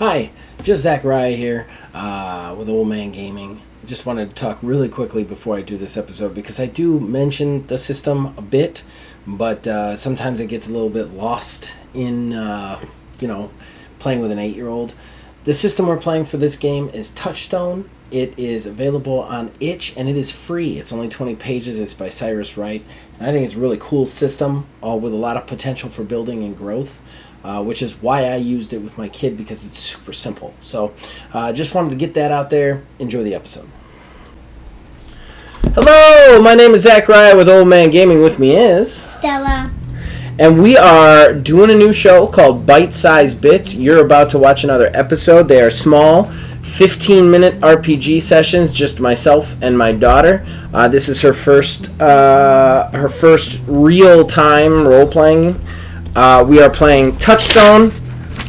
Hi, just Zachariah here with Old Man Gaming. Just wanted to talk really quickly before I do this episode because I do mention the system a bit, but sometimes it gets a little bit lost in, playing with an 8-year-old. The system we're playing for this game is Touchstone. It is available on itch, and it is free. It's only 20 pages. It's by Cyrus Wright. And I think it's a really cool system, all with a lot of potential for building and growth, which is why I used it with my kid, because it's super simple. So just wanted to get that out there. Enjoy the episode. Hello, my name is Zachariah with Old Man Gaming. With me is Stella. And we are doing a new show called Bite Size Bits. You're about to watch another episode. They are small, 15-minute RPG sessions, just myself and my daughter. This is her first real-time role-playing. We are playing Touchstone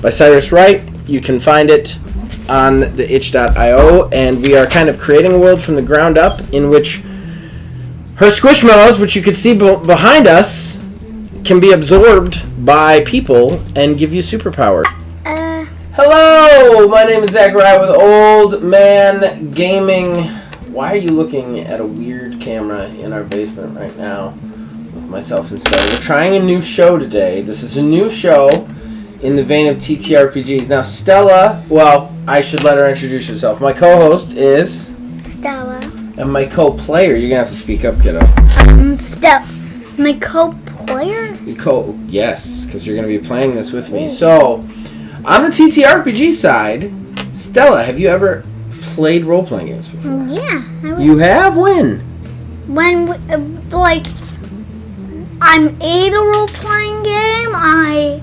by Cyrus Wright. You can find it on the itch.io, and we are kind of creating a world from the ground up in which her Squishmallows, which you can see behind us, can be absorbed by people and give you superpowers. Hello, my name is Zachariah with Old Man Gaming. Why are you looking at a weird camera in our basement right now with myself and Stella? We're trying a new show today. This is a new show in the vein of TTRPGs. Now, Stella, well, I should let her introduce herself. My co-host is Stella. And my co-player, you're going to have to speak up, kiddo. Stella. My co-player? Yes, because you're going to be playing this with me. So, on the TTRPG side, Stella, have you ever played role-playing games before? Yeah. You have? When? When, I'm in a role-playing game. I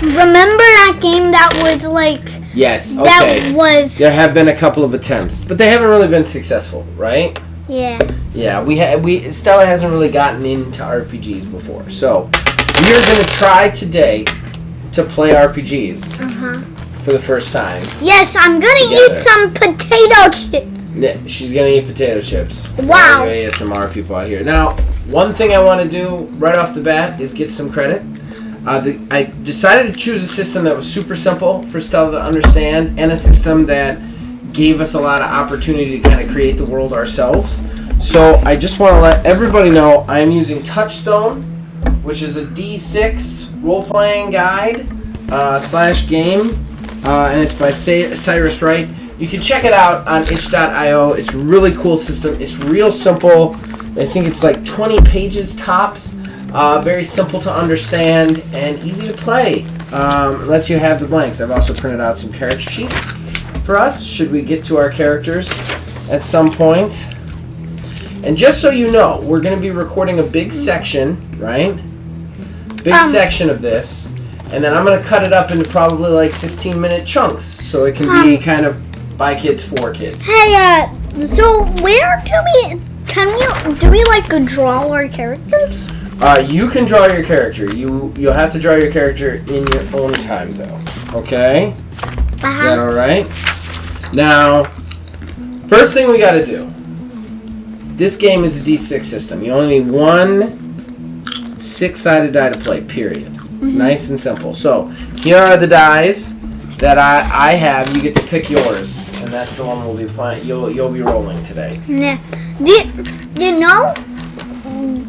remember that game that was Yes, okay. That was... There have been a couple of attempts, but they haven't really been successful, right? Yeah. Yeah, Stella hasn't really gotten into RPGs before, so we are going to try today to play RPGs for the first time. Yes, I'm going to eat some potato chips. Yeah, she's going to eat potato chips. Wow. For you ASMR people out here. Now, one thing I want to do right off the bat is get some credit. I decided to choose a system that was super simple for Stella to understand, and a system that gave us a lot of opportunity to kind of create the world ourselves. So I just want to let everybody know I am using Touchstone, which is a D6 role-playing guide / game, and it's by Cyrus Wright. You can check it out on itch.io. It's a really cool system. It's real simple. I think it's like 20 pages tops. Very simple to understand and easy to play. Lets you have the blanks. I've also printed out some character sheets for us, should we get to our characters at some point. And just so you know, we're going to be recording a big section, right? Big section of this. And then I'm going to cut it up into probably like 15-minute chunks, so it can be kind of by kids, for kids. Hey, so where do we draw our characters? You can draw your character. You'll have to draw your character in your own time, though. Okay? Is that all right? Now, first thing we got to do. This game is a D6 system. You only need one 6-sided die to play, period. Nice and simple. So, here are the dice that I have. You get to pick yours, and that's the one we'll be playing. You'll be rolling today. Yeah.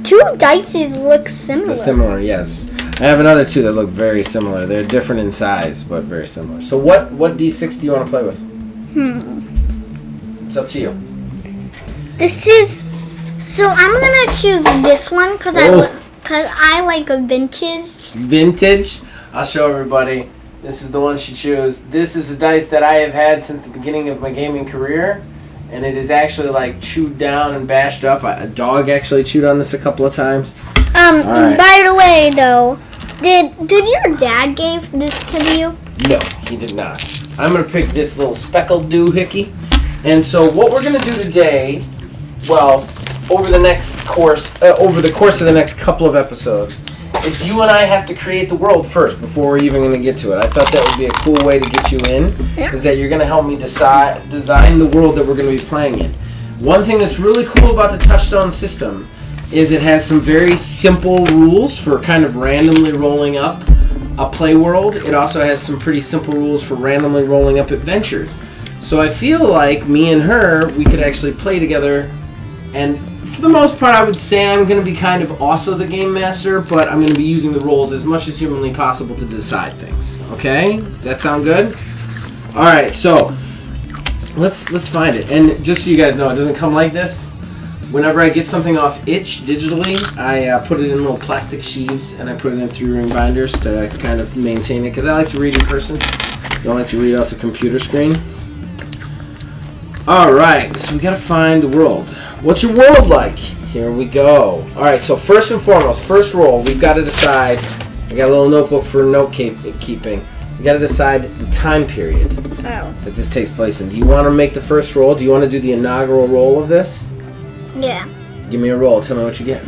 Two dices look similar. Similar, yes. I have another two that look very similar. They're different in size, but very similar. So what D6 do you want to play with? It's up to you. So I'm going to choose this one because I like a vintage. Vintage? I'll show everybody. This is the one she chose. This is a dice that I have had since the beginning of my gaming career. And it is actually chewed down and bashed up. A dog actually chewed on this a couple of times. Right. By the way, though, did your dad give this to you? No, he did not. I'm gonna pick this little speckled doohickey. And so what we're gonna do today, well, over the course of the next couple of episodes, is you and I have to create the world first before we're even going to get to it. I thought that would be a cool way to get you in, is that you're going to help me design the world that we're going to be playing in. One thing that's really cool about the Touchstone system is it has some very simple rules for kind of randomly rolling up a play world. It also has some pretty simple rules for randomly rolling up adventures. So I feel like me and her, we could actually play together. And for the most part, I would say I'm going to be kind of also the game master, but I'm going to be using the roles as much as humanly possible to decide things. Okay? Does that sound good? All right, so let's find it. And just so you guys know, it doesn't come like this. Whenever I get something off itch digitally, I put it in little plastic sheaves and I put it in 3-ring binders to kind of maintain it because I like to read in person. Don't like to read off the computer screen. All right, so we got to find the world. What's your world like? Here we go. All right, so first and foremost, first roll, we've got to decide. I got a little notebook for note keeping. We got to decide the time period that this takes place in. Do you want to make the first roll? Do you want to do the inaugural roll of this? Yeah. Give me a roll. Tell me what you get.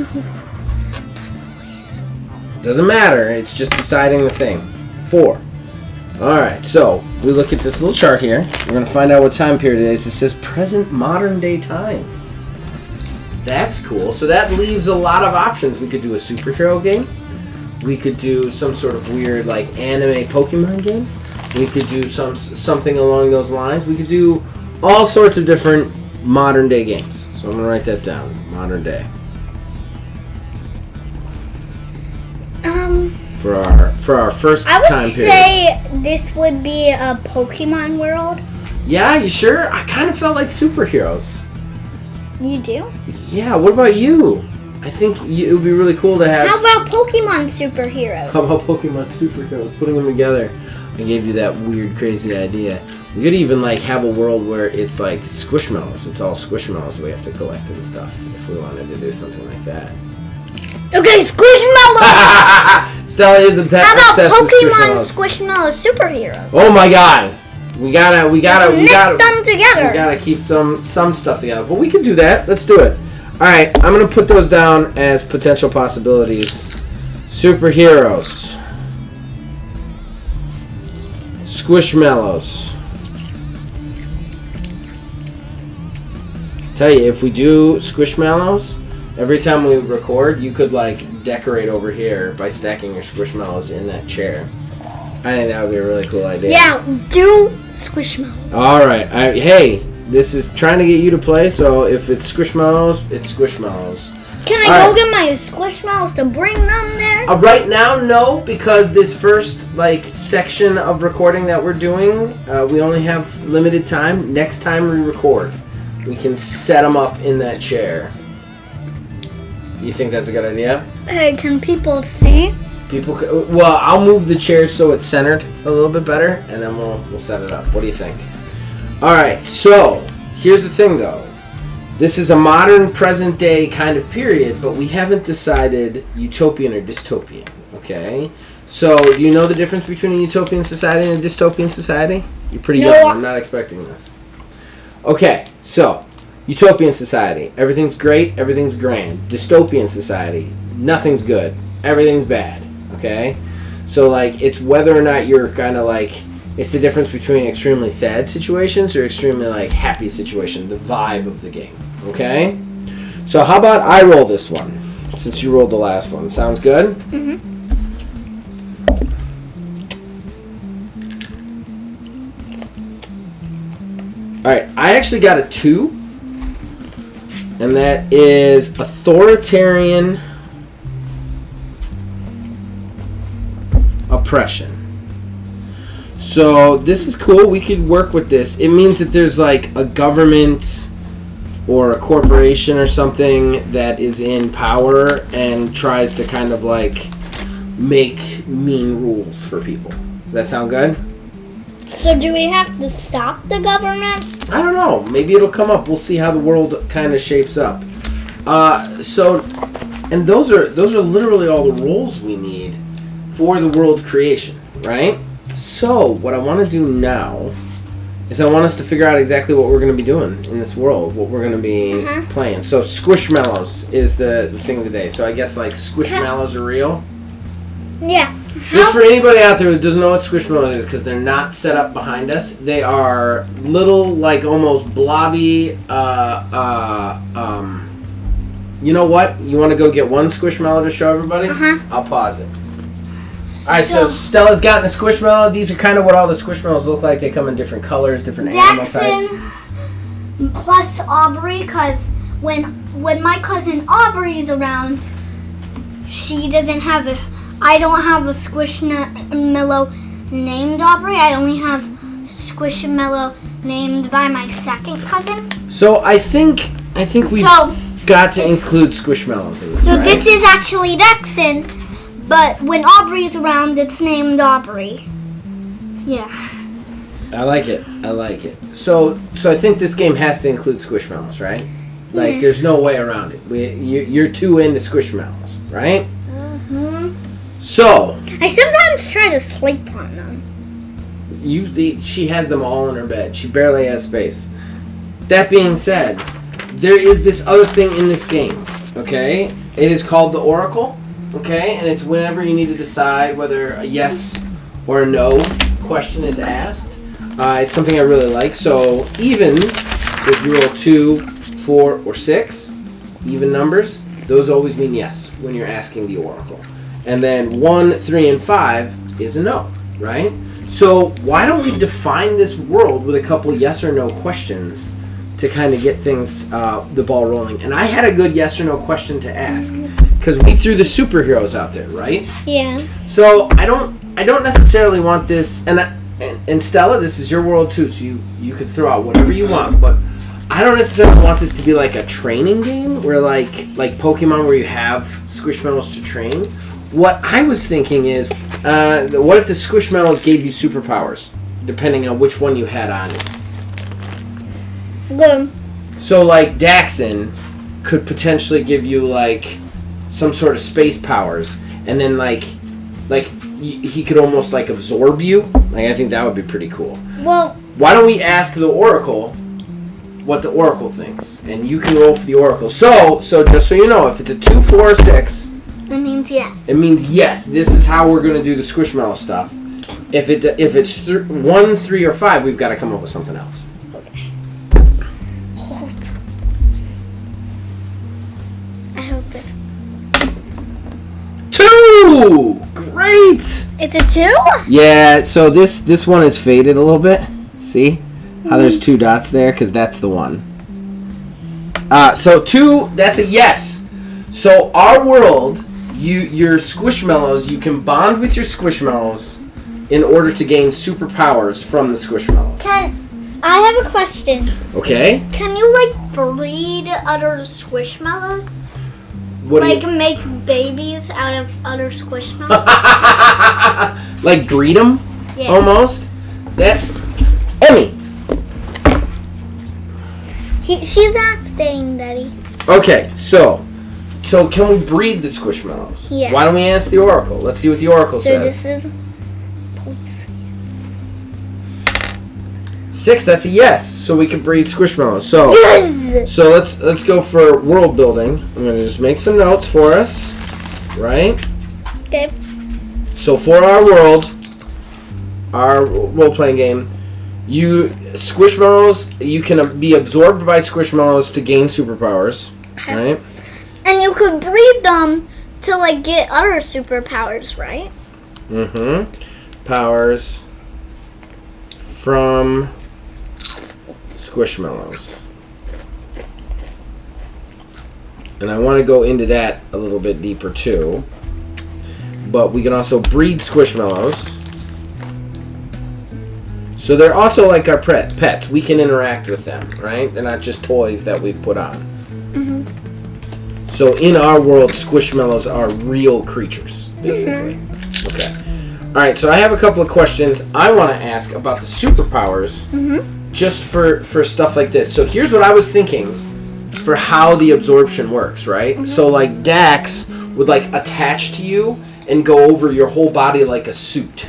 Doesn't matter. It's just deciding the thing. 4. Alright, so we look at this little chart here. We're going to find out what time period it is. It says present modern day times. That's cool. So that leaves a lot of options. We could do a superhero game. We could do some sort of weird like anime Pokemon game. We could do something along those lines. We could do all sorts of different modern day games. So I'm going to write that down. Modern day. For our first time period. I would say this would be a Pokemon world. Yeah, you sure? I kind of felt like superheroes. You do? Yeah, what about you? I think it would be really cool to have... How about Pokemon superheroes? How about Pokemon superheroes? Putting them together. I gave you that weird, crazy idea. We could even like have a world where it's like Squishmallows. It's all Squishmallows we have to collect and stuff if we wanted to do something like that. Okay, Squishmallows! Stella is obsessed with Squishmallows. How about Pokemon Squishmallows superheroes? Oh my god! We gotta mix them together. We gotta keep some stuff together. But we can do that. Let's do it. Alright, I'm gonna put those down as potential possibilities. Superheroes. Squishmallows. Tell you, if we do Squishmallows, every time we record, you could like decorate over here by stacking your Squishmallows in that chair. I think that would be a really cool idea. Yeah, do Squishmallows. All right. Hey, this is trying to get you to play, so if it's Squishmallows, it's Squishmallows. Can I go get my Squishmallows to bring them there? Right now, no, because this first like section of recording that we're doing, we only have limited time. Next time we record, we can set them up in that chair. You think that's a good idea? Hey, can people see? Well, I'll move the chair so it's centered a little bit better, and then we'll set it up. What do you think? All right. So here's the thing, though. This is a modern, present-day kind of period, but we haven't decided utopian or dystopian. Okay. So do you know the difference between a utopian society and a dystopian society? You're pretty young. I'm not expecting this. Okay. So utopian society, everything's great, everything's grand. Dystopian society, nothing's good, everything's bad. Okay? So, like, it's whether or not you're kind of like, it's the difference between extremely sad situations or extremely, like, happy situations, the vibe of the game. Okay? So, how about I roll this one, since you rolled the last one? Sounds good? Mm-hmm. Alright, I actually got a 2, and that is authoritarian oppression. So this is cool. We could work with this. It means that there's like a government or a corporation or something that is in power and tries to kind of like make mean rules for people. Does that sound good? So do we have to stop the government? I don't know. Maybe it'll come up. We'll see how the world kind of shapes up. And those are literally all the roles we need for the world creation, right? So what I want to do now is I want us to figure out exactly what we're going to be doing in this world, what we're going to be playing. So Squishmallows is the thing today. So I guess like Squishmallows are real. Yeah. Just for anybody out there who doesn't know what Squishmallows is, because they're not set up behind us, they are little, like almost blobby. You know what? You want to go get one Squishmallow to show everybody? I'll pause it. Alright, so Stella's gotten a Squishmallow. These are kind of what all the Squishmallows look like. They come in different colors, different animal types. Plus Aubrey, because when my cousin Aubrey's around, I don't have a Squishmallow named Aubrey. I only have Squishmallow named by my second cousin. So I think we got to include Squishmallows in this. So right? this is actually Dexon, but when Aubrey's around, it's named Aubrey. Yeah. I like it. So I think this game has to include Squishmallows, right? Like, there's no way around it. You're too into Squishmallows, right? Mm-hmm. So I sometimes try to sleep on them. She has them all in her bed. She barely has space. That being said, there is this other thing in this game, okay? It is called the Oracle, okay? And it's whenever you need to decide whether a yes or a no question is asked. It's something I really like. So evens, so if you roll 2, 4, or 6, even numbers, those always mean yes when you're asking the Oracle. And then 1, 3, and 5 is a no, right? So why don't we define this world with a couple yes or no questions to kind of get things, the ball rolling? And I had a good yes or no question to ask because we threw the superheroes out there, right? Yeah. So I don't necessarily want this, and Stella, this is your world too, so you could throw out whatever you want, but I don't necessarily want this to be like a training game where like Pokemon where you have Squishmallows to train. What I was thinking is, what if the Squishmallows gave you superpowers, depending on which one you had on you? Good. So, like, Daxon could potentially give you, like, some sort of space powers, and then, like he could almost, like, absorb you. Like, I think that would be pretty cool. Well, why don't we ask the Oracle what the Oracle thinks, and you can roll for the Oracle. So just so you know, if it's a 2, 4, or 6... It means yes. It means yes. This is how we're going to do the Squishmallow stuff. Okay. If it's 1, 3, or 5, we've got to come up with something else. Okay. I hope it. 2! Great! It's a 2? Yeah. So this one is faded a little bit. See how there's 2 dots there, because that's the one. So 2. That's a yes. So our world. Your Squishmallows, you can bond with your Squishmallows in order to gain superpowers from the Squishmallows. I have a question. Okay. Can you, breed other Squishmallows? What make babies out of other Squishmallows? Like breed them? Yeah. Almost? That... Emmy! She's not staying, Daddy. Okay, so can we breed the Squishmallows? Yeah. Why don't we ask the Oracle? Let's see what the Oracle says. So this is... 6, that's a yes. So we can breed Squishmallows. So, yes! So let's go for world building. I'm going to just make some notes for us. Right? Okay. So for our world, our role-playing game, Squishmallows, you can be absorbed by Squishmallows to gain superpowers. Right? And you could breed them to, get other superpowers, right? Mm-hmm. Powers from Squishmallows. And I want to go into that a little bit deeper, too. But we can also breed Squishmallows. So they're also like our pets. We can interact with them, right? They're not just toys that we put on. Mm-hmm. So in our world, Squishmallows are real creatures, basically. Mm-hmm. Okay. All right, so I have a couple of questions I want to ask about the superpowers, just for stuff like this. So here's what I was thinking for how the absorption works, right? Mm-hmm. So like Dax would attach to you and go over your whole body like a suit.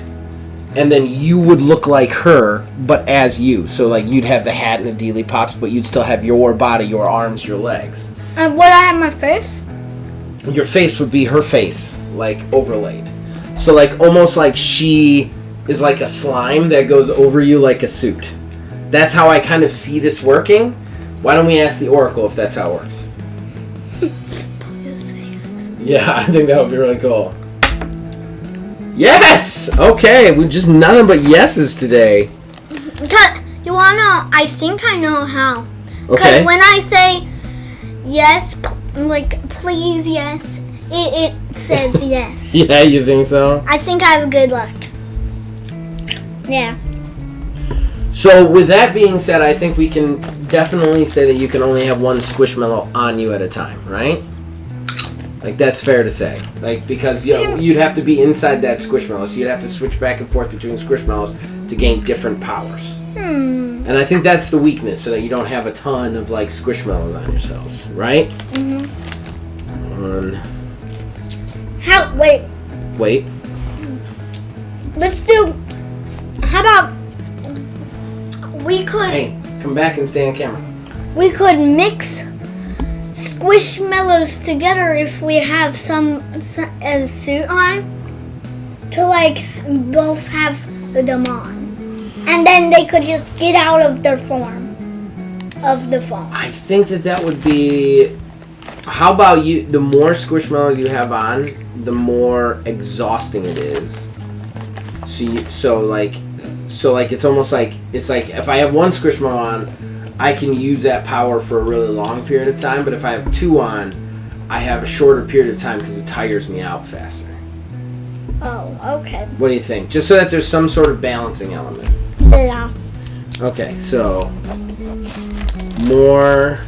And then you would look like her, but as you. So you'd have the hat and the dealy pops, but you'd still have your body, your arms, your legs. And would I have my face? Your face would be her face, overlaid. So almost like she is like a slime that goes over you like a suit. That's how I kind of see this working. Why don't we ask the Oracle if that's how it works? Yeah, I think that would be really cool. Yes! Okay, we just nothing but yeses today. You wanna? I think I know how. Okay. Because when I say yes, please, yes, it says yes. Yeah, you think so? I think I have good luck. Yeah. So, with that being said, I think we can definitely say that you can only have one Squishmallow on you at a time, right? Like, that's fair to say. Like, because you'd have to be inside that Squishmallow, so you'd have to switch back and forth between Squishmallows to gain different powers. And I think that's the weakness, so that you don't have a ton of, like, Squishmallows on yourselves, right? Wait. Let's do... How about... We could... Hey, come back and stay on camera. We could mix Squishmallows together if we have some a suit on to like both have them on, and then they could just get out of their form of the foam. I think that would be. How about you? The more Squishmallows you have on, the more exhausting it is. So it's almost like it's like if I have one Squishmallow on, I can use that power for a really long period of time, but if I have two on, I have a shorter period of time because it tires me out faster. Oh, okay. What do you think? Just so that there's some sort of balancing element. Yeah. Okay, so more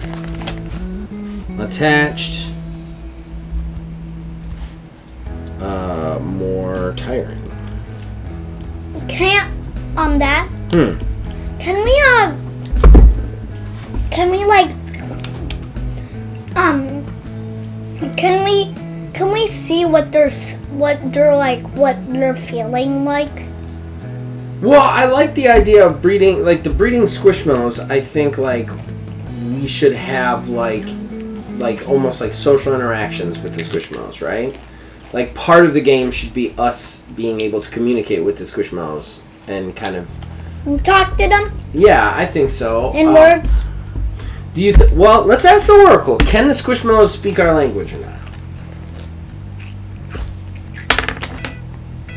attached, more tiring. On that. Can we see what they're feeling like? Well, I like the idea of breeding, like the breeding Squishmallows. I think like we should have like almost like social interactions with the Squishmallows, right? Like part of the game should be us being able to communicate with the Squishmallows and kind of talk to them. Yeah, I think so. In words. Do you? Well, let's ask the Oracle. Can the Squishmallows speak our language or not?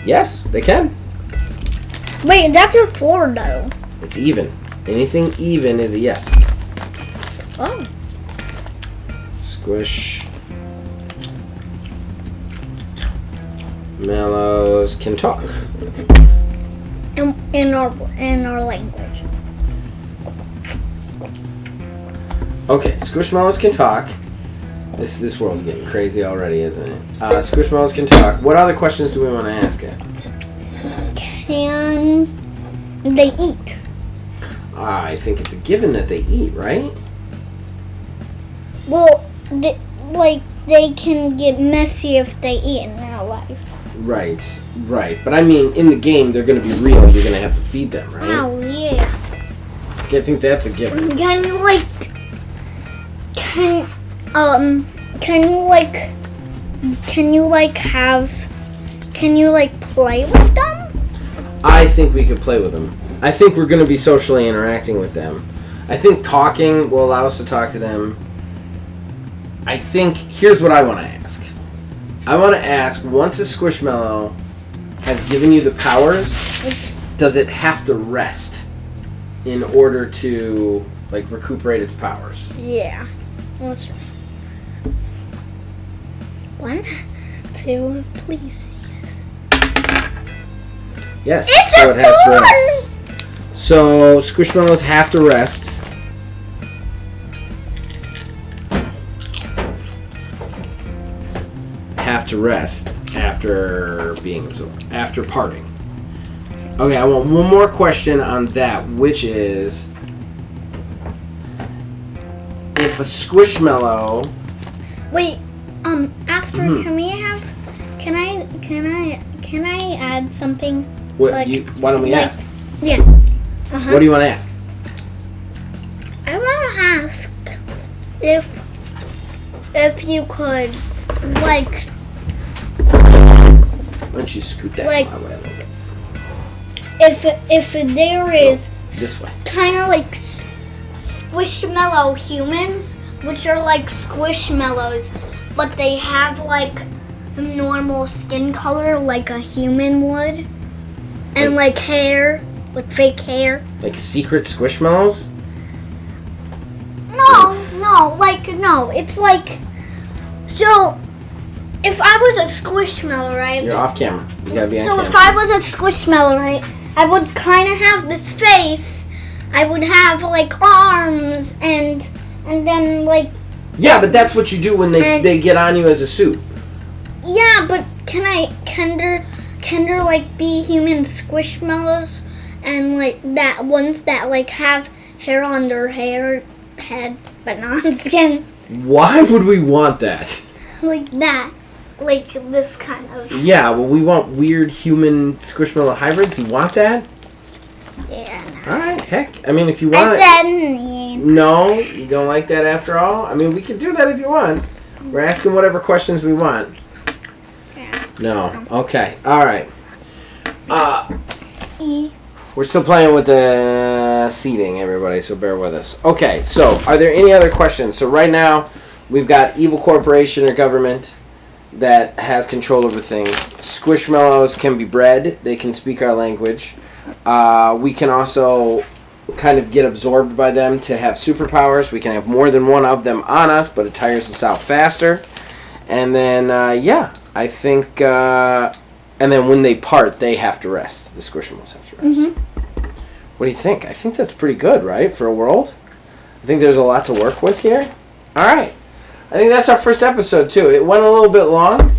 Yes, they can. Wait, that's a 4 though. It's even. Anything even is a yes. Oh. Squishmallows can talk. In our language. Okay, Squishmallows can talk. This world's getting crazy already, isn't it? Squishmallows can talk. What other questions do we want to ask it? Can they eat? I think it's a given that they eat, right? Well, they can get messy if they eat in real life. Right. But I mean, in the game, they're going to be real. You're going to have to feed them, right? Oh, yeah. I think that's a given. Can you play with them? I think we could play with them. I think we're going to be socially interacting with them. I think talking will allow us to talk to them. I think, here's what I want to ask. I want to ask, once a Squishmallow has given you the powers, does it have to rest in order to, like, recuperate its powers? Yeah. Let's 1, 2, please. Yes. It's so a it has to 4! rest. So Squishmallows have to rest. After being absorbed, after parting. Okay, I want one more question on that, which is, if a Squishmallow. Wait, after can I add something? Why don't we ask? Yeah. Uh-huh. What do you want to ask? I want to ask if you could like. Why don't you scoot that like, my way a little bit? If there is this way, kind of like Squishmallow humans, which are like Squishmallows, but they have like normal skin color like a human would. And like hair, like fake hair. Like secret Squishmallows? No, it's like, so, if I was a Squishmallow, right? You're off camera. You gotta be on So camera. if I was a Squishmallow, right, I would kind of have this face. I would have like arms and then like. Yeah, but that's what you do when they get on you as a suit. Yeah, but can there like be human Squishmallows and like that ones that like have hair on their head but not on skin? Why would we want that? Like that. Like this kind of. Yeah, well, we want weird human Squishmallow hybrids. You want that? Yeah. All right, heck. I mean, if you want it. I said No, you don't like that after all? I mean, we can do that if you want. We're asking whatever questions we want. Yeah. No. Okay. All right. We're still playing with the seating, everybody, so bear with us. Okay, so are there any other questions? So right now, we've got evil corporation or government that has control over things. Squishmallows can be bred. They can speak our language. We can also kind of get absorbed by them to have superpowers. We can have more than one of them on us, but it tires us out faster. And then, I think... and then when they part, they have to rest. The Squishmallows have to rest. Mm-hmm. What do you think? I think that's pretty good, right, for a world? I think there's a lot to work with here. All right. I think that's our first episode, too. It went a little bit long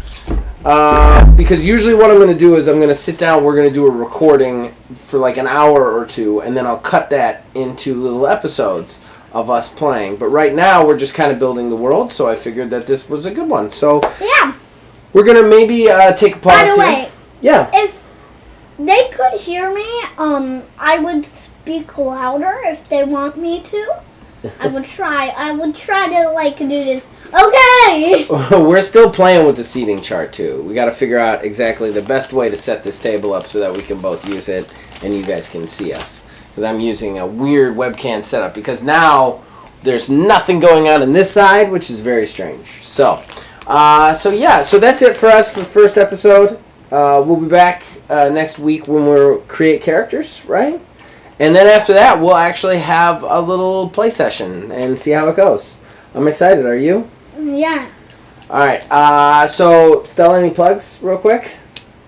because usually what I'm going to do is I'm going to sit down. We're going to do a recording for like an hour or two, and then I'll cut that into little episodes of us playing. But right now, we're just kind of building the world, so I figured that this was a good one. So yeah. We're going to maybe take a pause. By the here. way, yeah. If they could hear me, I would speak louder if they want me to. I would try to like do this. Okay. We're still playing with the seating chart too. We got to figure out exactly the best way to set this table up so that we can both use it and you guys can see us. Because I'm using a weird webcam setup because now there's nothing going on this side, which is very strange. So that's it for us for the first episode. We'll be back next week when we'll create characters, right? And then after that, we'll actually have a little play session and see how it goes. I'm excited. Are you? Yeah. All right. So, Stella, any plugs real quick?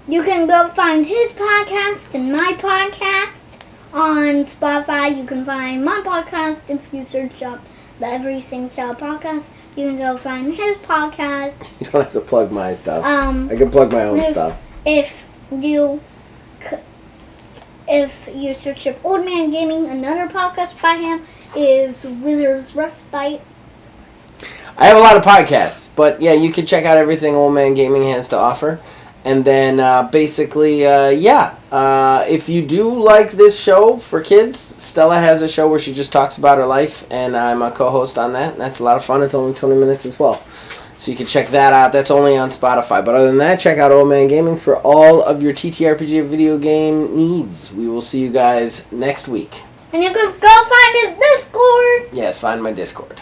You can go find his podcast and my podcast on Spotify. You can find my podcast if you search up the Everything Style podcast. You can go find his podcast. You don't have to plug my stuff. I can plug my own stuff. If you search up Old Man Gaming, another podcast by him is Wizard's Respite. I have a lot of podcasts, but yeah, you can check out everything Old Man Gaming has to offer. And then if you do like this show for kids, Stella has a show where she just talks about her life, and I'm a co-host on that. And that's a lot of fun. It's only 20 minutes as well. So you can check that out. That's only on Spotify. But other than that, check out Old Man Gaming for all of your TTRPG video game needs. We will see you guys next week. And you can go find his Discord. Yes, find my Discord.